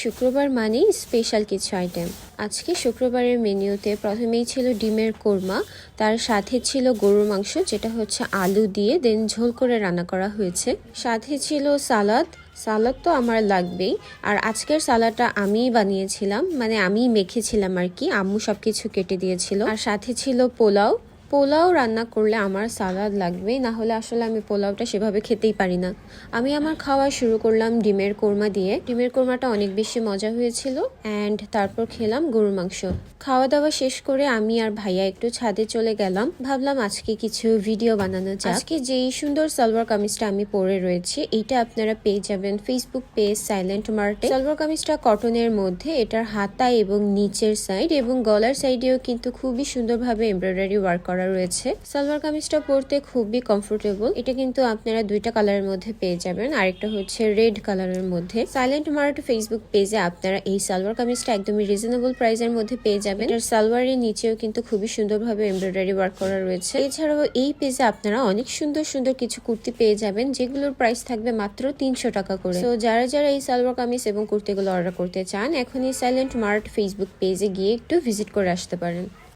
শুক্রবার মানেই স্পেশাল কিছু আইটেম। আজকে শুক্রবারের মেনুতে প্রথমেই ছিল ডিমের কোরমা, তার সাথে ছিল গরুর মাংস যেটা হচ্ছে আলু দিয়ে দেন ঝোল করে রান্না করা হয়েছে। সাথে ছিল সালাদ তো আমার লাগবেই। আর আজকের সালাদটা আমিই বানিয়েছিলাম, মানে আমিই মেখেছিলাম আর কি, আম্মু সবকিছু কেটে দিয়েছিল। আর সাথে ছিল পোলাও রান্না করলে আমার সালাদ লাগবেই, না হলে আসলে আমি পোলাওটা সেভাবে খেতেই পারি না। আমি আমার খাওয়া শুরু করলাম ডিমের কোরমা দিয়ে। ডিমের কোরমাটা অনেক বেশি মজা হয়েছিল অ্যান্ড তারপর খেলাম গরুর মাংস। খাওয়া দাওয়া শেষ করে আমি আর ভাইয়া একটু ছাদে চলে গেলাম, ভাবলাম আজকে কিছু ভিডিও বানানো যায়। আজকে যেই সুন্দর সালোয়ার কামিজটা আমি পরে রয়েছি এইটা আপনারা পেয়ে যাবেন ফেসবুক পেজ সাইলেন্ট মার্টে। সালোয়ার কামিজটা কটনের মধ্যে, এটার হাতা এবং নিচের সাইড এবং গলার সাইডেও কিন্তু খুবই সুন্দরভাবে এমব্রয়ডারি ওয়ার্ক করা রয়েছে। সালোয়ার কামিজটা পরতে খুবই কমফোর্টেবল। এটা কিন্তু আপনারা দুইটা কালারের মধ্যে পেয়ে যাবেন, আরেকটা হচ্ছে রেড কালারের মধ্যে। সাইলেন্ট মার্ট ফেসবুক পেজে আপনারা এই সালোয়ার কামিজটা একদমই রিজনেবল প্রাইসের মধ্যে পেয়ে যাবেন। এটার সালোয়ারের নিচেও কিন্তু খুবই সুন্দরভাবে এমব্রয়ডারি ওয়ার্ক করা রয়েছে। এছাড়াও এই পেজে আপনারা অনেক সুন্দর সুন্দর কিছু কুর্তি পেয়ে যাবেন যেগুলোর প্রাইস থাকবে মাত্র 300 টাকা করে। তো যারা এই সালোয়ার কামিজ এবং কুর্তিগুলো অর্ডার করতে চান এখনই সাইলেন্ট মার্ট ফেসবুক পেজে গিয়ে একটু ভিজিট করে আসতে পারেন।